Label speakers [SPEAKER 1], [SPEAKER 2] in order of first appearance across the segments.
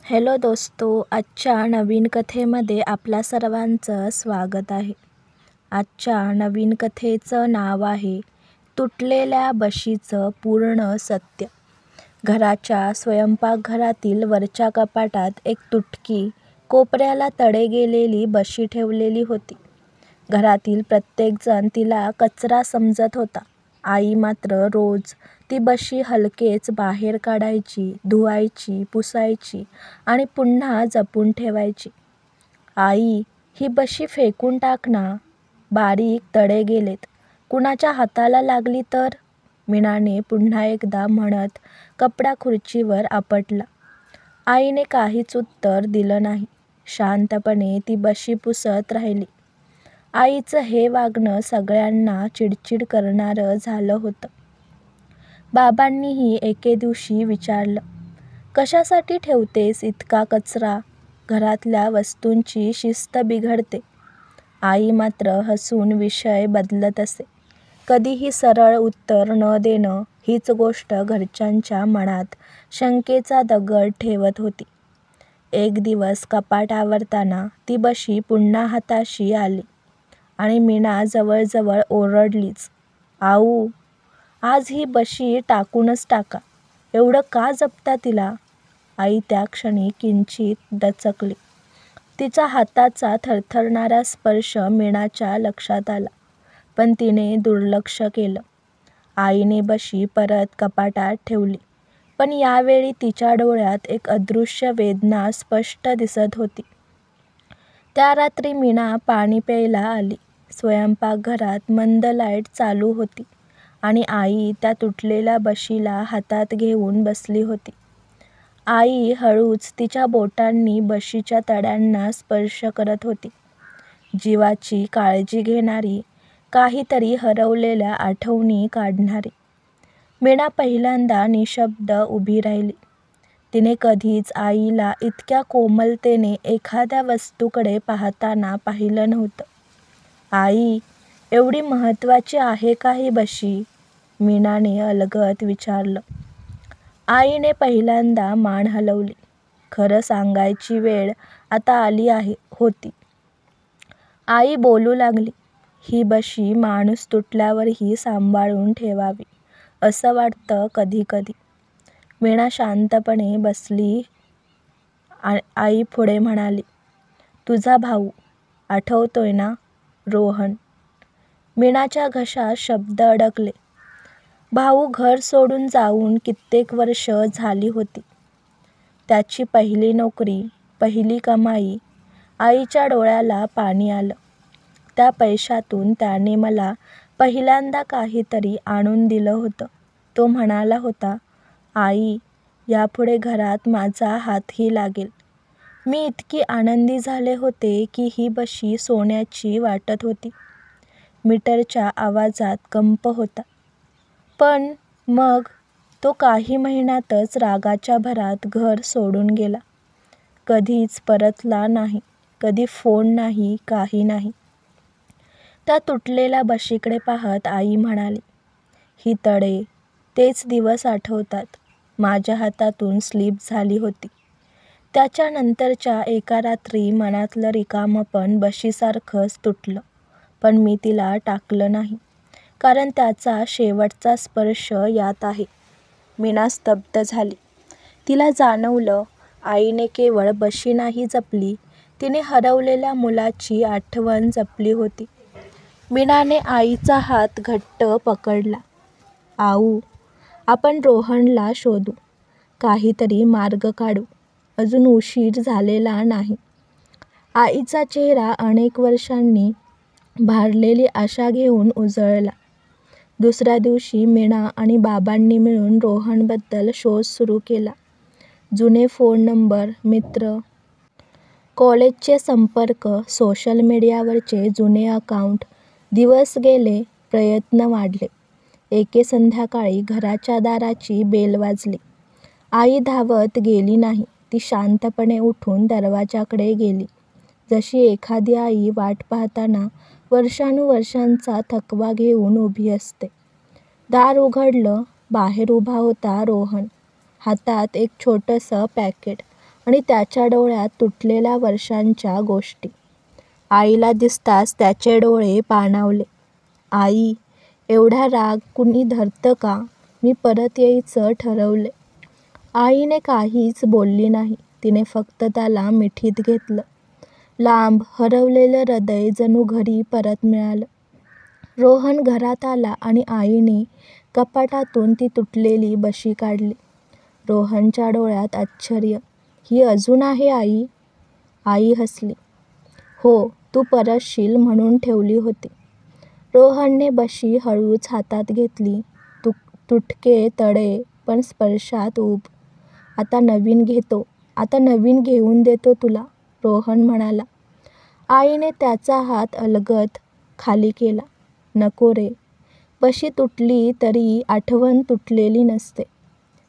[SPEAKER 1] Hello दोस्तो, आजच्या नवीन कथेमध्ये आपल्या सर्वांचं स्वागत आहे. आजच्या नवीन कथेचं नाव आहे तुटलेल्या बशीचं पूर्ण सत्य. घराच्या स्वयंपाकघरातील वरच्या कपाटात एक तुटकी, कोपऱ्याला तडे गेलेली बशी ठेवलेली होती. घरातील प्रत्येकजण तिला कचरा समजत होता. आई मात्र रोज ती बशी हलकेच बाहेर काढायची, धुवायची, पुसायची आणि पुन्हा जपून ठेवायची. आई, ही बशी फेकून टाक ना, बारीक तडे गेलेत, कुणाच्या हाताला लागली तर, मीनाने पुन्हा एकदा म्हणत कपडा खुर्चीवर आपटला. आईने काहीच उत्तर दिलं नाही. शांतपणे ती बशी पुसत राहिली. आईचं हे वागणं सगळ्यांना चिडचिड करणारं झालं होतं. बाबांनीही एके दिवशी विचारलं, कशासाठी ठेवतेस इतका कचरा? घरातल्या वस्तूंची शिस्त बिघडते. आई मात्र हसून विषय बदलत असे. कधीही सरळ उत्तर न देणं हीच गोष्ट घरच्यांच्या मनात शंकेचा दगड ठेवत होती. एक दिवस कपाट आवरताना ती बशी पुन्हा हाताशी आली आणि मीना जवळजवळ ओरडलीच, आऊ, आज ही बशी टाकूनच टाका. एवढं का जपता तिला? आई त्या क्षणी किंचित दचकली. तिचा हाताचा थरथरणारा स्पर्श मीनाच्या लक्षात आला, पण तिने दुर्लक्ष केलं. आईने बशी परत कपाटात ठेवली, पण यावेळी तिच्या डोळ्यात एक अदृश्य वेदना स्पष्ट दिसत होती. त्या रात्री मीना पाणी प्यायला आली. स्वयंपाकघरात मंद लाईट चालू होती आणि आई त्या तुटलेल्या बशीला हातात घेऊन बसली होती. आई हळूच तिच्या बोटांनी बशीच्या तड्यांना स्पर्श करत होती. जीवाची काळजी घेणारी, काहीतरी हरवलेल्या आठवणी काढणारी. मीना पहिल्यांदा निशब्द उभी राहिली. तिने कधीच आईला इतक्या कोमलतेने एखाद्या वस्तूकडे पाहताना पाहिलं नव्हतं. आई, एवढी महत्त्वाची आहे का ही बशी? मीनाने अलगद विचारलं. आईने पहिल्यांदा मान हलवली. खरं सांगायची वेळ आता आली होती. आई बोलू लागली, ही बशी माणूस तुटल्यावरही सांभाळून ठेवावी असं वाटतं कधी कधी. मीना शांतपणे बसली. आई पुढे म्हणाली, तुझा भाऊ आठवतोय ना, रोहन? मीनाच्या घशात शब्द अडकले. भाऊ घर सोडून जाऊन कित्येक वर्ष झाली होती. त्याची पहिली नोकरी, पहिली कमाई. आईच्या डोळ्याला पाणी आलं. त्या पैशातून त्याने मला पहिल्यांदा काहीतरी आणून दिलं होतं. तो म्हणाला होता, आई, यापुढे घरात माझा हातही लागेल. मी इतकी आनंदी झाले होते की ही बशी सोन्याची वाटत होती. मीटरच्या आवाजात कंप होता. पण मग तो काही महिन्यातच रागाच्या भरात घर सोडून गेला. कधीच परतला नाही. कधी फोन नाही, काही नाही. त्या तुटलेल्या बशीकडे पाहत आई म्हणाली, ही तडे, तेच दिवस आठवतात. माझ्या हातातून स्लिप झाली होती. त्याच्यानंतरच्या एका रात्री मनातलं रिकामपण बशीसारखंच तुटलं. पण मी तिला टाकलं नाही, कारण त्याचा शेवटचा स्पर्श यात आहे. मीना स्तब्ध झाली. तिला जाणवलं, आईने केवळ बशी नाही जपली, तिने हरवलेल्या मुलाची आठवण जपली होती. मीनाने आईचा हात घट्ट पकडला. आऊ, आपण रोहनला शोधू, काहीतरी मार्ग काढू. अजून उशीर झालेला नाही. आईचा चेहरा अनेक वर्षांनी भारलेली आशा घेऊन उजळला. दुसऱ्या दिवशी मीना आणि बाबांनी मिळून रोहनबद्दल शोध सुरू केला. जुने फोन नंबर, मित्र, कॉलेजचे संपर्क, सोशल मीडियावरचे जुने अकाउंट. दिवस गेले, प्रयत्न वाढले. एके संध्याकाळी घराच्या दाराची बेल वाजली. आई धावत गेली नाही. ती शांतपणे उठून दरवाजाकडे गेली, जशी एखादी आई वाट पाहताना वर्षानुवर्षांचा थकवा घेऊन उभी असते. दार उघडलं. बाहेर उभा होता रोहन. हातात एक छोटंसं पॅकेट आणि त्याच्या डोळ्यात तुटलेल्या वर्षांच्या गोष्टी. आईला दिसताच त्याचे डोळे पाणावले. आई, एवढा राग कुणी धरतं का? मी परत यायचं ठरवले. आईने काहीच बोलली नाही. तिने फक्त त्याला मिठीत घेतलं. लांब हरवलेलं हृदय जणू घरी परत मिळालं. रोहन घरात आला आणि आईने कपाटातून ती तुटलेली बशी काढली. रोहनच्या डोळ्यात आश्चर्य. ही अजून आहे आई? आई हसली. हो, तू परतशील म्हणून ठेवली होती. रोहनने बशी हळूच हातात घेतली. तुटके तडे पण स्पर्शात ऊब. आता नवीन घेऊन देतो तुला, रोहन म्हणाला. आईने त्याचा हात अलगद खाली केला. नको रे. बशी तुटली तरी आठवण तुटलेली नसते.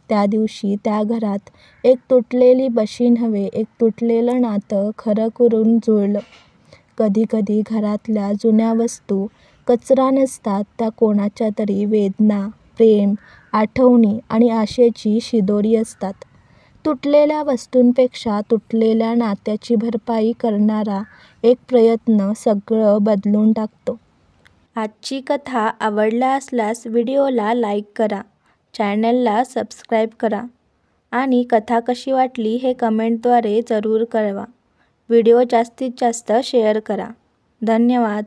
[SPEAKER 1] त्या दिवशी त्या घरात एक तुटलेली बशी नव्हे, एक तुटलेलं नातं खरं करून जुळलं. कधी कधी घरातल्या जुन्या वस्तू कचरा नसतात, त्या कोणाच्या तरी वेदना, प्रेम, आठवणी आणि आशेची शिदोरी असतात. तुटलेल्या वस्तूंपेक्षा तुटलेल्या नात्याची भरपाई करणारा एक प्रयत्न सगळं बदलून टाकतो. आजची कथा आवडला असल्यास व्हिडिओला लाईक करा, चॅनलला सबस्क्राईब करा आणि कथा कशी वाटली हे कमेंटद्वारे जरूर कळवा. व्हिडिओ जास्तीत जास्त शेअर करा. धन्यवाद.